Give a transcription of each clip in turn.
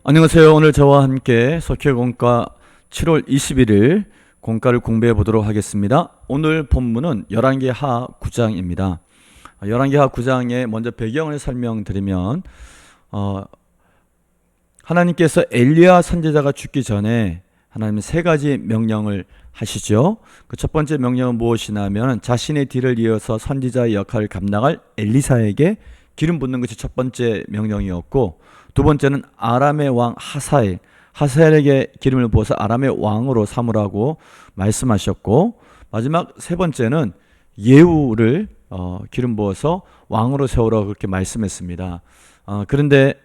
안녕하세요. 오늘 저와 함께 석회공과 7월 21일 공과를 공부해 보도록 하겠습니다. 오늘 본문은 열왕기하 9장입니다. 열왕기하 9장의 먼저 배경을 설명드리면 하나님께서 엘리야 선지자가 죽기 전에 하나님은 세 가지 명령을 하시죠. 그 첫 번째 명령은 무엇이냐면 자신의 뒤를 이어서 선지자의 역할을 감당할 엘리사에게 기름 붓는 것이 첫 번째 명령이었고, 두 번째는 아람의 왕 하사엘에게 기름을 부어서 아람의 왕으로 삼으라고 말씀하셨고, 마지막 세 번째는 예후를 기름 부어서 왕으로 세우라고 그렇게 말씀했습니다. 그런데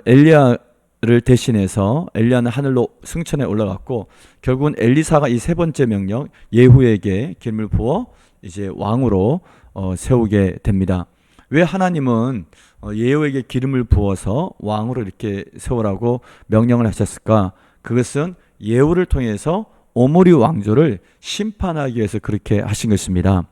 엘리야를 대신해서 엘리야는 하늘로 승천해 올라갔고, 결국은 엘리사가 이 세 번째 명령 예후에게 기름을 부어 이제 왕으로 세우게 됩니다. 왜 하나님은 예후에게 기름을 부어서 왕으로 이렇게 세우라고 명령을 하셨을까? 그것은 예후를 통해서 오므리 왕조를 심판하기 위해서 그렇게 하신 것입니다.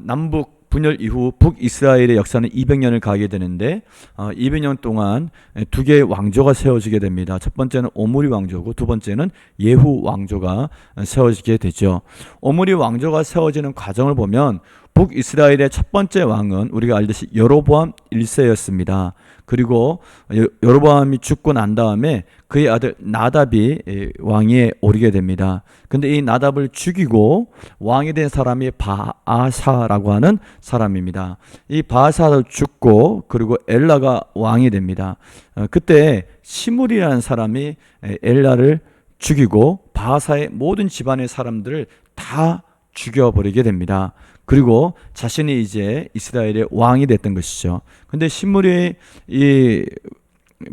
남북 분열 이후 북이스라엘의 역사는 200년을 가게 되는데 200년 동안 두 개의 왕조가 세워지게 됩니다. 첫 번째는 오므리 왕조고 두 번째는 예후 왕조가 세워지게 되죠. 오므리 왕조가 세워지는 과정을 보면 북이스라엘의 첫 번째 왕은 우리가 알듯이 여로보암 1세였습니다. 그리고 여로보암이 죽고 난 다음에 그의 아들 나답이 왕위에 오르게 됩니다. 근데 이 나답을 죽이고 왕이 된 사람이 바아사라고 하는 사람입니다. 이 바아사도 죽고 그리고 엘라가 왕이 됩니다. 그때 시므리라는 사람이 엘라를 죽이고 바아사의 모든 집안의 사람들을 다 죽여버리게 됩니다. 그리고 자신이 이제 이스라엘의 왕이 됐던 것이죠. 근데 시므리의 이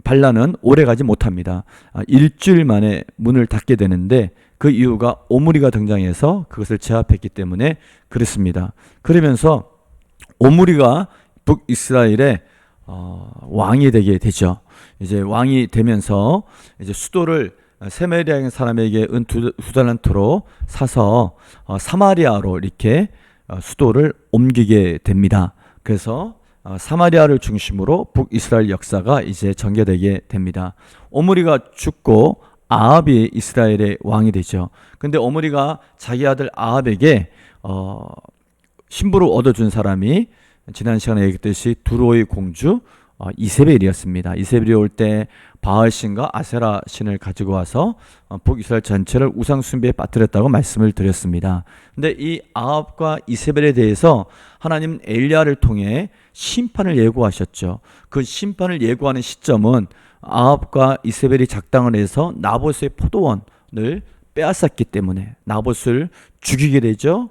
반란은 오래가지 못합니다. 일주일 만에 문을 닫게 되는데 그 이유가 오므리가 등장해서 그것을 제압했기 때문에 그렇습니다. 그러면서 오므리가 북이스라엘의 왕이 되게 되죠. 이제 왕이 되면서 이제 수도를 세메리아 사람에게 은 두 달란트로 사서 사마리아로 이렇게 수도를 옮기게 됩니다. 그래서 사마리아를 중심으로 북이스라엘 역사가 이제 전개되게 됩니다. 오므리가 죽고 아합이 이스라엘의 왕이 되죠. 근데 오므리가 자기 아들 아합에게 신부를 얻어준 사람이 지난 시간에 얘기했듯이 두로의 공주 이세벨이었습니다. 이세벨이 올 때 바알신과 아세라 신을 가지고 와서 북이스라엘 전체를 우상 숭배에 빠뜨렸다고 말씀을 드렸습니다. 근데 이 아합과 이세벨에 대해서 하나님은 엘리야를 통해 심판을 예고하셨죠. 그 심판을 예고하는 시점은 아합과 이세벨이 작당을 해서 나봇의 포도원을 빼앗았기 때문에 나봇을 죽이게 되죠.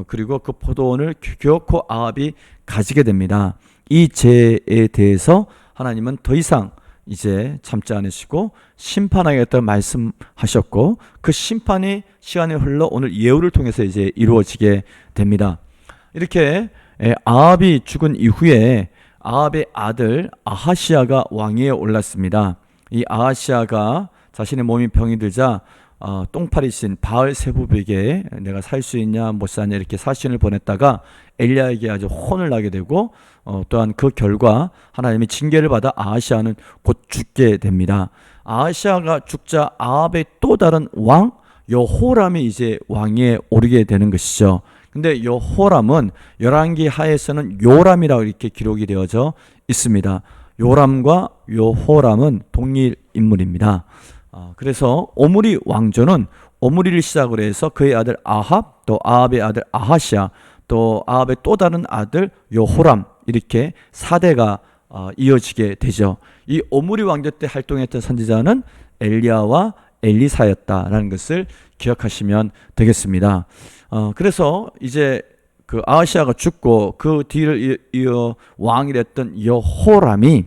그리고 그 포도원을 결코 아합이 가지게 됩니다. 이 죄에 대해서 하나님은 더 이상 이제 참지 않으시고 심판하겠다고 말씀하셨고, 그 심판이 시간이 흘러 오늘 예후를 통해서 이제 이루어지게 됩니다. 이렇게 아합이 죽은 이후에 아합의 아들 아하시아가 왕위에 올랐습니다. 이 아하시아가 자신의 몸이 병이 들자 똥파리신 바알세부백에 내가 살 수 있냐 못 사냐 이렇게 사신을 보냈다가 엘리야에게 아주 혼을 나게 되고 또한 그 결과 하나님의 징계를 받아 아하시아는 곧 죽게 됩니다. 아하시아가 죽자 아합의 또 다른 왕 여호람이 이제 왕위에 오르게 되는 것이죠. 근데 여호람은 열왕기 하에서는 요람이라고 이렇게 기록이 되어져 있습니다. 요람과 여호람은 동일 인물입니다. 그래서 오므리 왕조는 오므리를 시작으로 해서 그의 아들 아합, 또 아합의 아들 아하시아, 또 아합의 또 다른 아들 여호람, 이렇게 4대가 이어지게 되죠. 이 오므리 왕조 때 활동했던 선지자는 엘리야와 엘리사였다라는 것을 기억하시면 되겠습니다. 그래서 이제 그 아하시아가 죽고 그 뒤를 이어 왕이 됐던 여호람이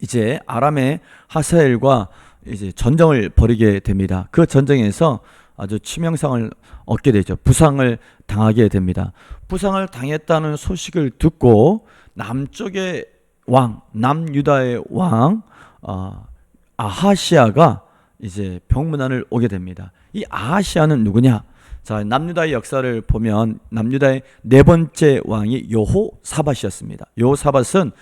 이제 아람의 하사엘과 이제 전쟁을 벌이게 됩니다. 그 전쟁에서 아주 치명상을 얻게 되죠. 부상을 당하게 됩니다. 부상을 당했다는 소식을 듣고 남쪽의 왕, 남유다의 왕 아하시아가 이제 병문안을 오게 됩니다. 이 아하시아는 누구냐? 자, 남유다의 역사를 보면 남유다의 네 번째 왕이 여호사밧이었습니다. 여호사밧은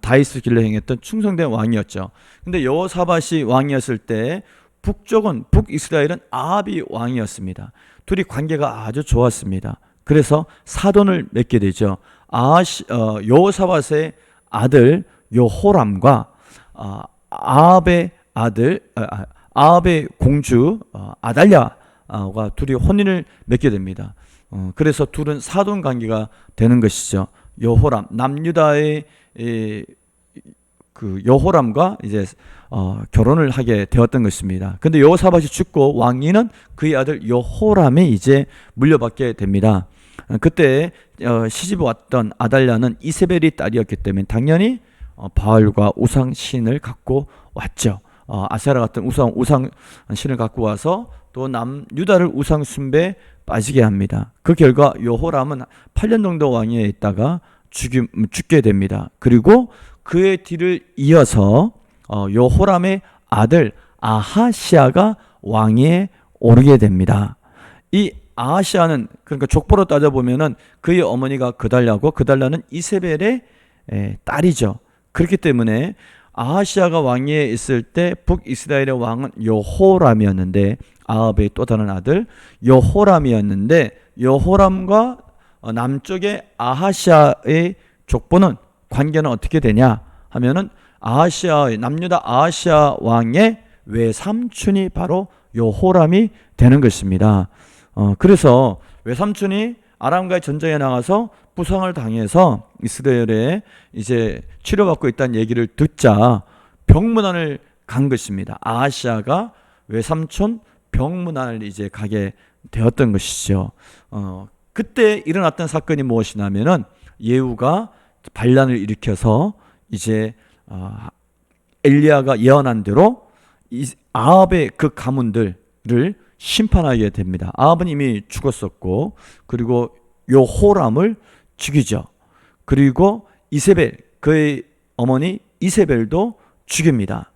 다윗을 길러 행했던 충성된 왕이었죠. 근데 여호사밧이 왕이었을 때 북이스라엘은 아합이 왕이었습니다. 둘이 관계가 아주 좋았습니다. 그래서 사돈을 맺게 되죠. 여호사밧의 아들 여호람과 아합의 아들 아합의 공주 아달랴가 둘이 혼인을 맺게 됩니다. 그래서 둘은 사돈 관계가 되는 것이죠. 여호람, 남유다의 그 여호람과 이제 결혼을 하게 되었던 것입니다. 근데 여호사밧이 죽고 왕위는 그의 아들 여호람이 이제 물려받게 됩니다. 그때 시집에 왔던 아달랴는 이세벨이 딸이었기 때문에 당연히 바알과 우상 신을 갖고 왔죠. 아세라 같은 우상 신을 갖고 와서 또 남유다를 우상 숭배에 빠지게 합니다. 그 결과 여호람은 8년 정도 왕위에 있다가 죽게 됩니다. 그리고 그의 뒤를 이어서 여호람의 아들 아하시아가 왕위에 오르게 됩니다. 이 아하시아는 그러니까 족보로 따져보면은 그의 어머니가 그달랴고 그달랴는 이세벨의 딸이죠. 그렇기 때문에 아하시아가 왕위에 있을 때 북이스라엘의 왕은 여호람이었는데 아합의 또 다른 아들 여호람이었는데 여호람과 남쪽의 아하시아의 족보는 관계는 어떻게 되냐 하면은 남유다 아하시아 왕의 외삼촌이 바로 여호람이 되는 것입니다. 그래서 외삼촌이 아람과의 전쟁에 나가서 부상을 당해서 이스라엘에 이제 치료받고 있다는 얘기를 듣자 병문안을 간 것입니다. 아하시아가 외삼촌 병문안을 이제 가게 되었던 것이죠. 그때 일어났던 사건이 무엇이냐면은 예후가 반란을 일으켜서 이제 엘리야가 예언한 대로 아합의 그 가문들을 심판하게 됩니다. 아합은 이미 죽었었고 그리고 여호람을 죽이죠. 그리고 이세벨 그의 어머니 이세벨도 죽입니다.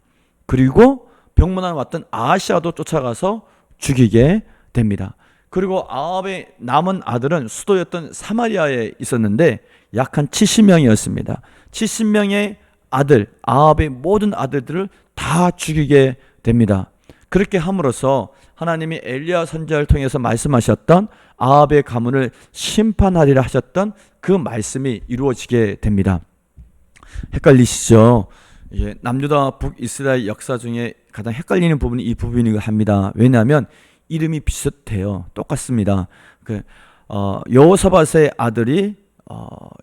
그리고 병문안 왔던 아하시아도 쫓아가서 죽이게 됩니다. 그리고 아합의 남은 아들은 수도였던 사마리아에 있었는데 약 한 70명이었습니다. 70명의 아들 아합의 모든 아들들을 다 죽이게 됩니다. 그렇게 함으로써 하나님이 엘리야 선지자를 통해서 말씀하셨던 아합의 가문을 심판하리라 하셨던 그 말씀이 이루어지게 됩니다. 헷갈리시죠? 남유다 북이스라엘 역사 중에 가장 헷갈리는 부분이 이 부분이기도 합니다. 왜냐하면 이름이 비슷해요. 똑같습니다. 여호사밧의 아들이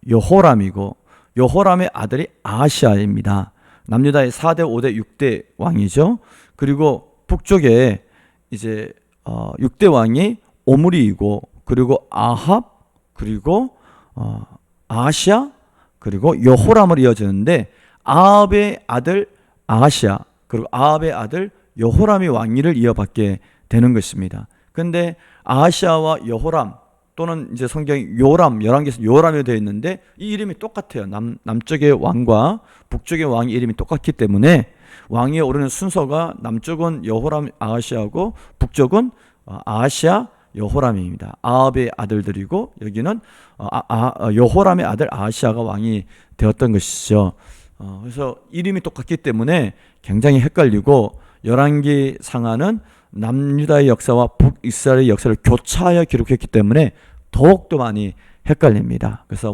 여호람이고 여호람의 아들이 아하시아입니다. 남유다의 4대, 5대, 6대 왕이죠. 그리고 북쪽에 이제 6대 왕이 오므리이고 그리고 아합 그리고 아하시아 그리고 여호람으로 이어지는데 아합의 아들 아하시아 그리고 아합의 아들 여호람이 왕위를 이어받게 되는 것입니다. 그런데 아하시아와 여호람 또는 이제 성경이 요람, 열왕기에서 요람이 되어 있는데 이 이름이 똑같아요. 남쪽의 왕과 북쪽의 왕의 이름이 똑같기 때문에 왕위에 오르는 순서가 남쪽은 여호람 아하시아고 북쪽은 아하시아 여호람입니다. 아합의 아들들이고 여기는 여호람의 아들 아하시아가 왕이 되었던 것이죠. 그래서 이름이 똑같기 때문에 굉장히 헷갈리고 열왕기 상하는 남유다의 역사와 북이스라엘의 역사를 교차하여 기록했기 때문에 더욱더 많이 헷갈립니다. 그래서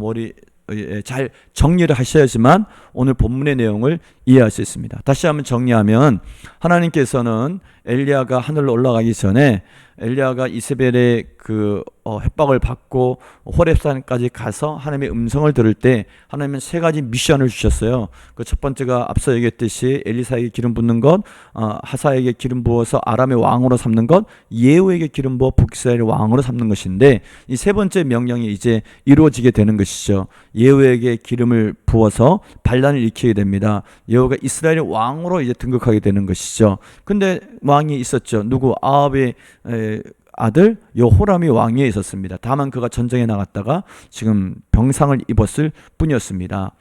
잘 정리를 하셔야지만 오늘 본문의 내용을 이해할 수 있습니다. 다시 한번 정리하면 하나님께서는 엘리야가 하늘로 올라가기 전에 엘리야가 이세벨의 그 협박을 받고 호렙산까지 가서 하나님의 음성을 들을 때 하나님은 세 가지 미션을 주셨어요. 그 첫 번째가 앞서 얘기했듯이 엘리사에게 기름 붓는 것, 하사에게 기름 부어서 아람의 왕으로 삼는 것, 예후에게 기름 부어 북이스라엘의 왕으로 삼는 것인데 이 세 번째 명령이 이제 이루어지게 되는 것이죠. 예후에게 기름을 부어서 반란을 일으키게 됩니다. 예후가 이스라엘의 왕으로 이제 등극하게 되는 것이죠. 근데 왕이 있었죠. 누구? 아합의 아들 여호람이 왕위에 있었습니다. 다만 그가 전쟁에 나갔다가 지금 병상을 입었을 뿐이었습니다.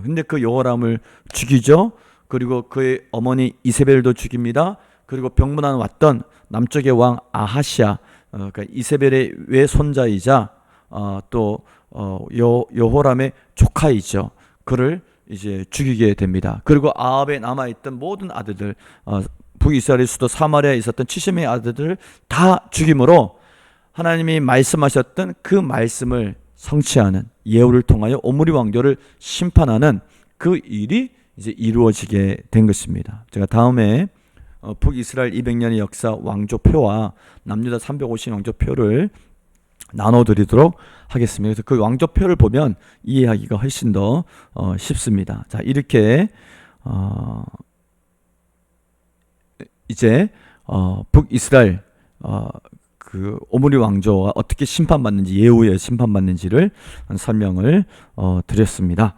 근데 그 여호람을 죽이죠. 그리고 그의 어머니 이세벨도 죽입니다. 그리고 병문안 왔던 남쪽의 왕 아하시아 그러니까 이세벨의 외손자이자 또 여호람의 조카이죠. 그를 이제 죽이게 됩니다. 그리고 아합에 남아있던 모든 아들들, 북이스라엘 수도 사마리아에 있었던 70명의 아들들을 다 죽임으로 하나님이 말씀하셨던 그 말씀을 성취하는, 예후를 통하여 오므리 왕조를 심판하는 그 일이 이제 이루어지게 된 것입니다. 제가 다음에 북이스라엘 200년의 역사 왕조표와 남유다 350 왕조표를 나눠드리도록 하겠습니다. 그래서 그 왕조표를 보면 이해하기가 훨씬 더 쉽습니다. 자, 이렇게 이제 북이스라엘 그 오므리 왕조가 어떻게 심판받는지, 예후에 심판받는지를 설명을 드렸습니다.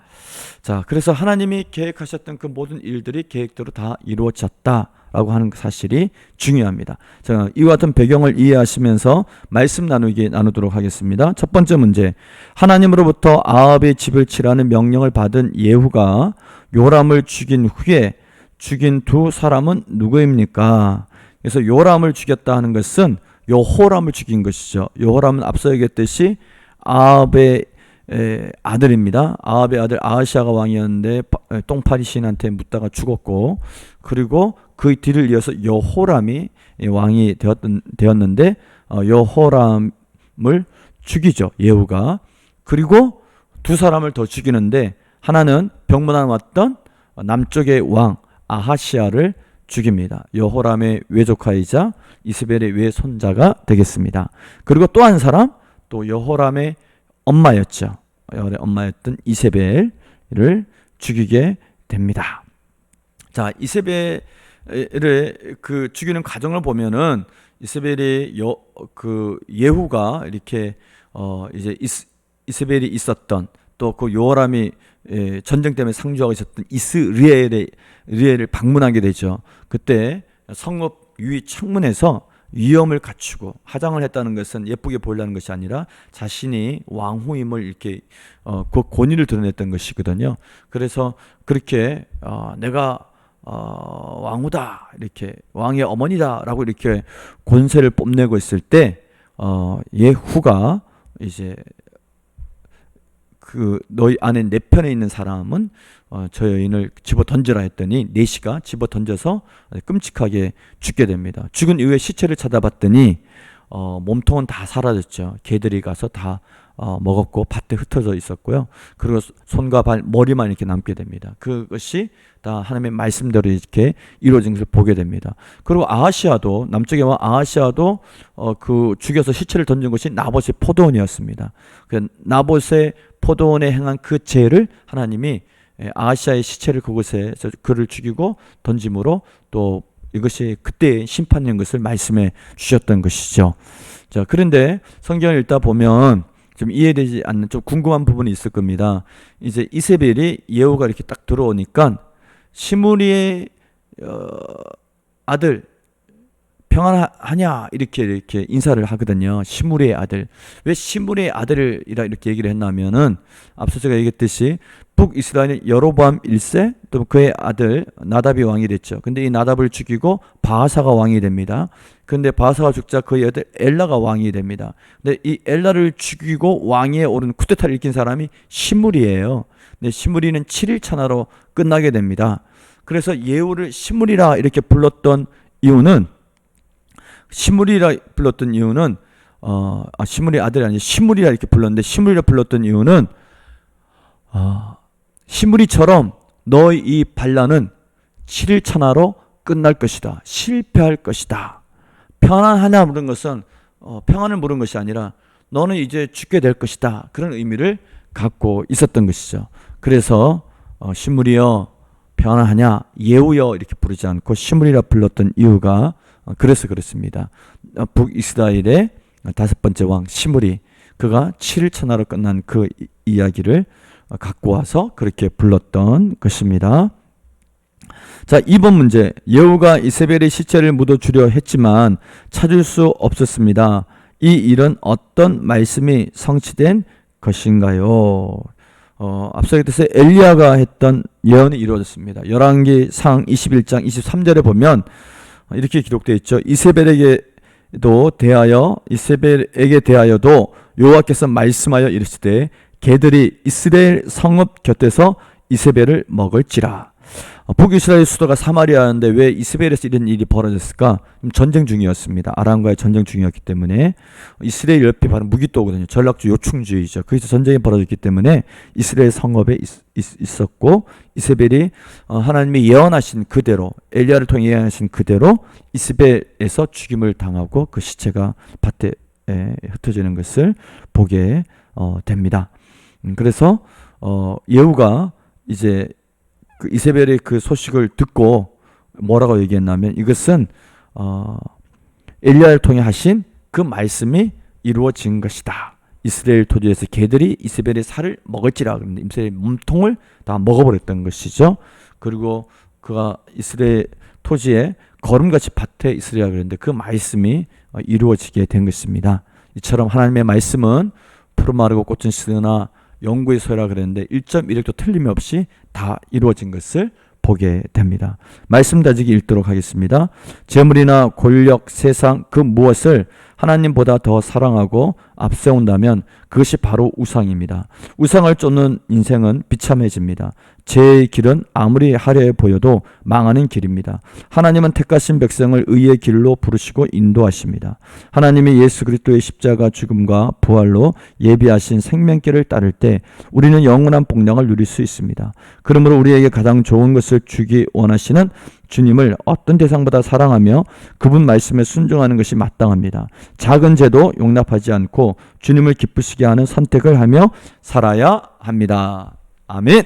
자, 그래서 하나님이 계획하셨던 그 모든 일들이 계획대로 다 이루어졌다라고 하는 사실이 중요합니다. 자, 이와 같은 배경을 이해하시면서 말씀 나누도록 하겠습니다. 첫 번째 문제, 하나님으로부터 아합의 집을 치라는 명령을 받은 예후가 요람을 죽인 후에 죽인 두 사람은 누구입니까? 그래서 요람을 죽였다 하는 것은 여호람을 죽인 것이죠. 여호람은 앞서 얘기했듯이 아합의 아들입니다. 아합의 아들 아하시아가 왕이었는데 똥파리 신한테 묻다가 죽었고, 그리고 그 뒤를 이어서 여호람이 왕이 되었는데 여호람을 죽이죠, 예후가. 그리고 두 사람을 더 죽이는데 하나는 병문안 왔던 남쪽의 왕 아하시아를 죽입니다. 여호람의 외조카이자 이세벨의 외손자가 되겠습니다. 그리고 또 한 사람, 또 여호람의 엄마였죠. 여호람의 엄마였던 이세벨을 죽이게 됩니다. 자, 이세벨을 그 죽이는 과정을 보면은 이세벨이 예후가 이렇게 이제 이세벨이 있었던, 또 그 여호람이 전쟁 때문에 상주하고 있었던 이스라엘을 방문하게 되죠. 그때 성읍 유리 창문에서 위엄을 갖추고 하장을 했다는 것은 예쁘게 보이려는 것이 아니라 자신이 왕후임을 이렇게 그 권위를 드러냈던 것이거든요. 그래서 그렇게 내가 왕후다, 이렇게 왕의 어머니다라고 이렇게 권세를 뽐내고 있을 때 예후가 이제 그 너희 안에 내 편에 있는 사람은 저 여인을 집어 던지라 했더니 네시가 집어 던져서 끔찍하게 죽게 됩니다. 죽은 이후에 시체를 찾아봤더니 몸통은 다 사라졌죠. 개들이 가서 다 먹었고 밭에 흩어져 있었고요. 그리고 손과 발, 머리만 이렇게 남게 됩니다. 그것이 다 하나님의 말씀대로 이렇게 이루어진 것을 보게 됩니다. 그리고 아하시아도, 남쪽에 와 아하시아도 그 죽여서 시체를 던진 것이 나봇의 포도원이었습니다. 그 나봇의 포도원에 행한 그 죄를 하나님이 아하시아의 시체를 그곳에 그를 죽이고 던짐으로 또 이것이 그때의 심판인 것을 말씀해 주셨던 것이죠. 자, 그런데 성경을 읽다 보면 좀 이해되지 않는 좀 궁금한 부분이 있을 겁니다. 이제 이세벨이 예후가 이렇게 딱 들어오니까 시므리의 아들 평안하냐 이렇게 인사를 하거든요. 시므리의 아들. 왜 시므리의 아들이라 이렇게 얘기를 했냐면은 앞서 제가 얘기했듯이 북이스라엘의 여로보암 1세 또 그의 아들 나답이 왕이 됐죠. 근데 이 나답을 죽이고 바하사가 왕이 됩니다. 근데 바하사가 죽자 그의 아들 엘라가 왕이 됩니다. 근데 이 엘라를 죽이고 왕위에 오른 쿠데타를 일으킨 사람이 시므리예요. 근데 시므리는 7일 찬하로 끝나게 됩니다. 그래서 예후를 시므리라 이렇게 불렀던 이유는 시므리라 불렀던 이유는 시므리 아들이 아니라 시므리라 이렇게 불렀는데 시므리라 불렀던 이유는 시므리처럼 너의 이 반란은 7일 천하로 끝날 것이다. 실패할 것이다. 평안하냐 물은 것은 평안을 물은 것이 아니라 너는 이제 죽게 될 것이다. 그런 의미를 갖고 있었던 것이죠. 그래서 시므리여 평안하냐 예후여 이렇게 부르지 않고 시므리라 불렀던 이유가 그래서 그렇습니다. 북이스라엘의 다섯 번째 왕 시므리, 그가 7일 천하로 끝난 그 이야기를 갖고 와서 그렇게 불렀던 것입니다. 자, 2번 문제. 예후가 이세벨의 시체를 묻어주려 했지만 찾을 수 없었습니다. 이 일은 어떤 말씀이 성취된 것인가요? 앞서 얘기했듯이 엘리야가 했던 예언이 이루어졌습니다. 열왕기상 21장 23절에 보면 이렇게 기록되어 있죠. 이세벨에게 대하여 이세벨에게 대하여도 여호와께서 말씀하여 이르시되 개들이 이스라엘 성읍 곁에서 이세벨을 먹을지라. 북이스라엘 수도가 사마리아인데 왜 이스라엘에서 이런 일이 벌어졌을까? 전쟁 중이었습니다. 아람과의 전쟁 중이었기 때문에. 이스라엘 옆에 바로 무기또거든요. 전략주 요충주의죠. 거기서 전쟁이 벌어졌기 때문에 이스라엘 성읍에 있었고, 이세벨이 하나님이 예언하신 그대로, 엘리야를 통해 예언하신 그대로 이스벨에서 죽임을 당하고 그 시체가 밭에 흩어지는 것을 보게 됩니다. 그래서 예후가 이제 그 이세벨의 그 소식을 듣고 뭐라고 얘기했냐면, 이것은 엘리야를 통해 하신 그 말씀이 이루어진 것이다. 이스라엘 토지에서 개들이 이세벨의 살을 먹을지라. 그런데 이스라엘 몸통을 다 먹어버렸던 것이죠. 그리고 그가 이스라엘 토지에 거름같이 밭에 있으리라 그랬는데 그 말씀이 이루어지게 된 것입니다. 이처럼 하나님의 말씀은 푸르마르고 꽃은 시드나 영구의 소리라 그랬는데 1.1획도 틀림없이 다 이루어진 것을 보게 됩니다. 말씀 다지기 읽도록 하겠습니다. 재물이나 권력, 세상 그 무엇을 하나님보다 더 사랑하고 앞세운다면 그것이 바로 우상입니다. 우상을 쫓는 인생은 비참해집니다. 죄의 길은 아무리 화려해 보여도 망하는 길입니다. 하나님은 택하신 백성을 의의 길로 부르시고 인도하십니다. 하나님의 예수 그리스도의 십자가 죽음과 부활로 예비하신 생명길을 따를 때 우리는 영원한 복락을 누릴 수 있습니다. 그러므로 우리에게 가장 좋은 것을 주기 원하시는 주님을 어떤 대상보다 사랑하며 그분 말씀에 순종하는 것이 마땅합니다. 작은 죄도 용납하지 않고 주님을 기쁘시게 하는 선택을 하며 살아야 합니다. 아멘.